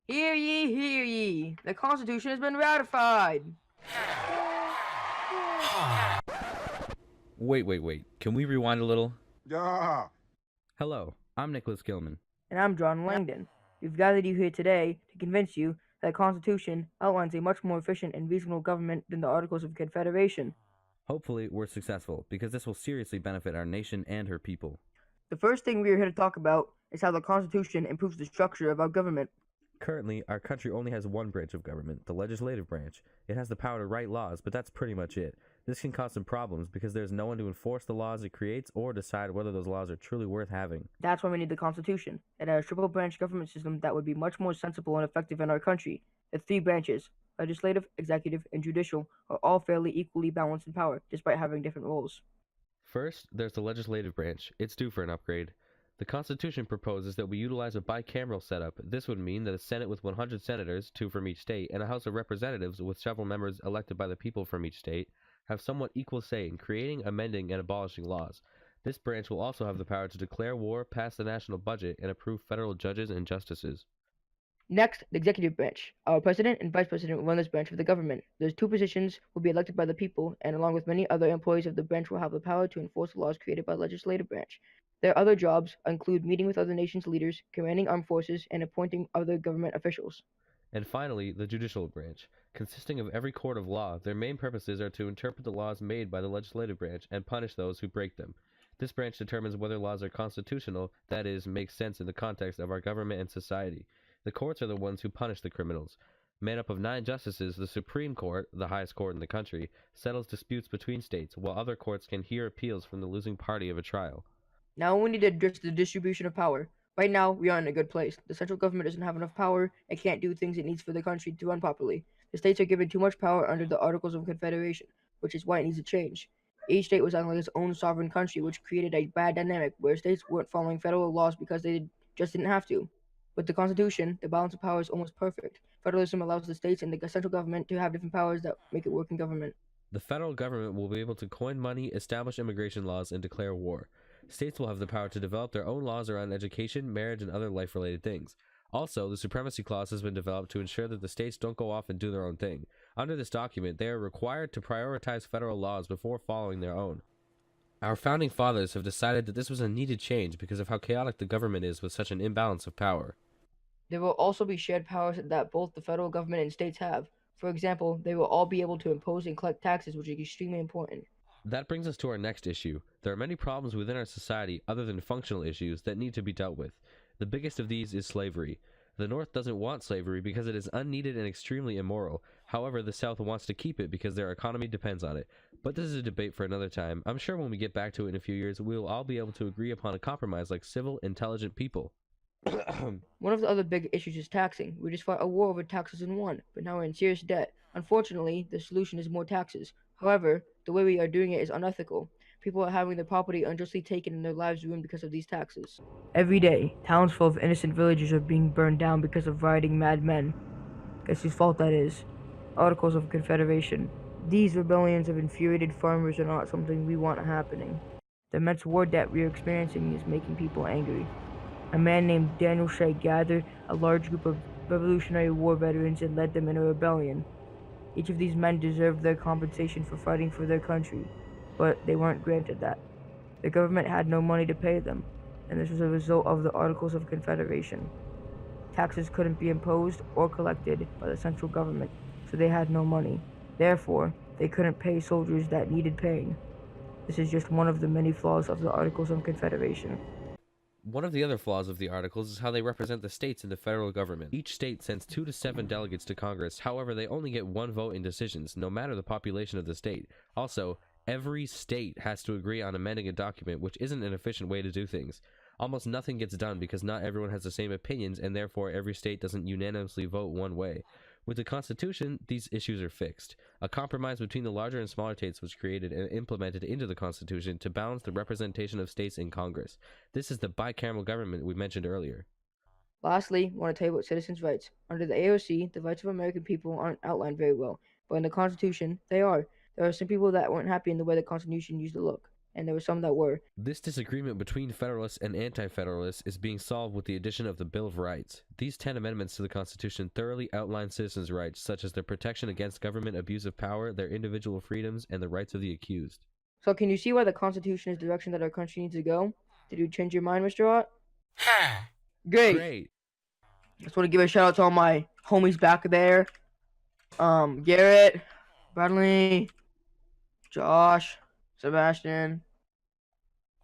Hear ye, hear ye. The Constitution has been ratified. Wait. Can we rewind a little? Yeah. Hello, I'm Nicholas Gilman. And I'm John Langdon. We've gathered you here today to convince you that the Constitution outlines a much more efficient and reasonable government than the Articles of Confederation. Hopefully, we're successful, because this will seriously benefit our nation and her people. The first thing we are here to talk about is how the Constitution improves the structure of our government. Currently, our country only has one branch of government, the legislative branch. It has the power to write laws, but that's pretty much it. This can cause some problems because there's no one to enforce the laws it creates or decide whether those laws are truly worth having. That's why we need the Constitution. It has a triple branch government system that would be much more sensible and effective in our country. The three branches, legislative, executive, and judicial, are all fairly equally balanced in power, despite having different roles. First, there's the legislative branch. It's due for an upgrade. The Constitution proposes that we utilize a bicameral setup. This would mean that a Senate with 100 senators, 2 from each state, and a House of Representatives with several members elected by the people from each state, have somewhat equal say in creating, amending, and abolishing laws. This branch will also have the power to declare war, pass the national budget, and approve federal judges and justices. Next, the executive branch. Our president and vice president will run this branch of the government. Those two positions will be elected by the people, and along with many other employees of the branch will have the power to enforce the laws created by the legislative branch. Their other jobs include meeting with other nations' leaders, commanding armed forces, and appointing other government officials. And finally, the judicial branch. Consisting of every court of law, their main purposes are to interpret the laws made by the legislative branch and punish those who break them. This branch determines whether laws are constitutional, that is, make sense in the context of our government and society. The courts are the ones who punish the criminals. Made up of 9 justices, the Supreme Court, the highest court in the country, settles disputes between states, while other courts can hear appeals from the losing party of a trial. Now we need to address the distribution of power. Right now, we are in a good place. The central government doesn't have enough power and can't do things it needs for the country to run properly. The states are given too much power under the Articles of Confederation, which is why it needs to change. Each state was acting like its own sovereign country, which created a bad dynamic where states weren't following federal laws because they just didn't have to. With the Constitution, the balance of power is almost perfect. Federalism allows the states and the central government to have different powers that make it work in government. The federal government will be able to coin money, establish immigration laws, and declare war. States will have the power to develop their own laws around education, marriage, and other life-related things. Also, the Supremacy Clause has been developed to ensure that the states don't go off and do their own thing. Under this document, they are required to prioritize federal laws before following their own. Our founding fathers have decided that this was a needed change because of how chaotic the government is with such an imbalance of power. There will also be shared powers that both the federal government and states have. For example, they will all be able to impose and collect taxes, which is extremely important. That brings us to our next issue. There are many problems within our society other than functional issues that need to be dealt with. The biggest of these is slavery. The North doesn't want slavery because it is unneeded and extremely immoral. However, the South wants to keep it because their economy depends on it. But this is a debate for another time. I'm sure when we get back to it in a few years, we will all be able to agree upon a compromise like civil, intelligent people. One of the other big issues is taxing. We just fought a war over taxes and won, but now we're in serious debt. Unfortunately, the solution is more taxes. However, the way we are doing it is unethical. People are having their property unjustly taken and their lives ruined because of these taxes. Every day, towns full of innocent villagers are being burned down because of rioting madmen. Guess whose fault that is? Articles of Confederation. These rebellions of infuriated farmers are not something we want happening. The immense war debt we are experiencing is making people angry. A man named Daniel Shea gathered a large group of Revolutionary War veterans and led them in a rebellion. Each of these men deserved their compensation for fighting for their country, but they weren't granted that. The government had no money to pay them, and this was a result of the Articles of Confederation. Taxes couldn't be imposed or collected by the central government, so they had no money. Therefore, they couldn't pay soldiers that needed paying. This is just one of the many flaws of the Articles of Confederation. One of the other flaws of the articles is how they represent the states in the federal government. Each state sends 2 to 7 delegates to Congress. However, they only get 1 vote in decisions, no matter the population of the state. Also, every state has to agree on amending a document, which isn't an efficient way to do things. Almost nothing gets done because not everyone has the same opinions, and therefore every state doesn't unanimously vote one way. With the Constitution, these issues are fixed. A compromise between the larger and smaller states was created and implemented into the Constitution to balance the representation of states in Congress. This is the bicameral government we mentioned earlier. Lastly, I want to tell you about citizens' rights. Under the AOC, the rights of American people aren't outlined very well, but in the Constitution, they are. There are some people that weren't happy in the way the Constitution used to look, and there were some that were. This disagreement between Federalists and Anti-Federalists is being solved with the addition of the Bill of Rights. These 10 amendments to the Constitution thoroughly outline citizens' rights, such as their protection against government abuse of power, their individual freedoms, and the rights of the accused. So can you see why the Constitution is the direction that our country needs to go? Did you change your mind, Mr. Ott? Great. Great! Just want to give a shout out to all my homies back there. Garrett, Bradley, Josh, Sebastian,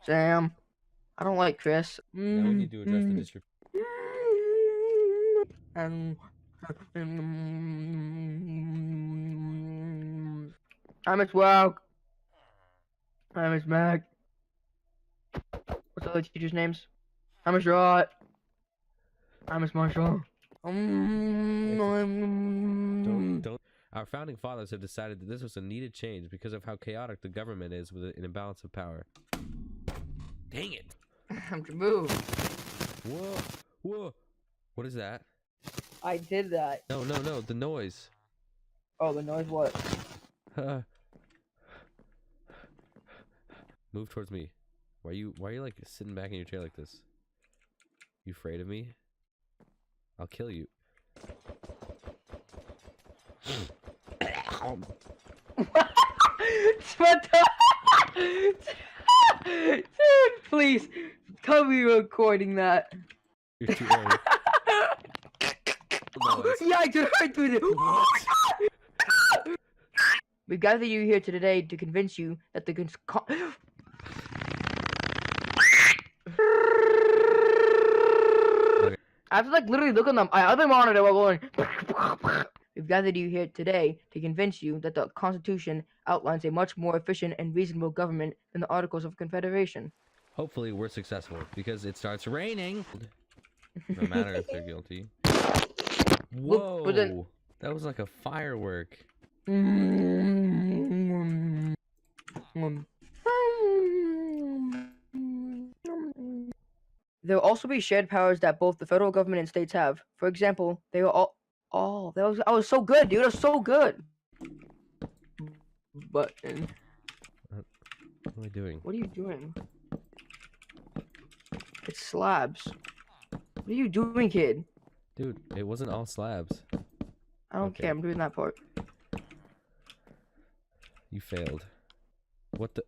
Sam. I don't like Chris. Now we need to address the district. I miss Wow. I miss Mac. What's the other teachers' names? I miss Rod. I miss Marshall. Don't. Our founding fathers have decided that this was a needed change because of how chaotic the government is with an imbalance of power. Dang it! I'm to move. Whoa! Whoa! What is that? I did that. No, the noise. Oh, the noise what? Move towards me. Why are you like sitting back in your chair like this? You afraid of me? I'll kill you. What the? Dude, please, tell me you're recording that. You're too early. Yeah, I just heard through the. We've gathered you here today to convince you that the I have to like literally look on my other monitor while going. We've gathered you here today to convince you that the Constitution outlines a much more efficient and reasonable government than the Articles of Confederation. Hopefully we're successful because it starts raining. No matter if they're guilty. Whoa! But then... That was like a firework. There will also be shared powers that both the federal government and states have. For example, they will all. Oh, I was so good, dude. I was so good. Button. What am I doing? What are you doing? It's slabs. What are you doing, kid? Dude, it wasn't all slabs. I don't care. I'm doing that part. You failed. What the?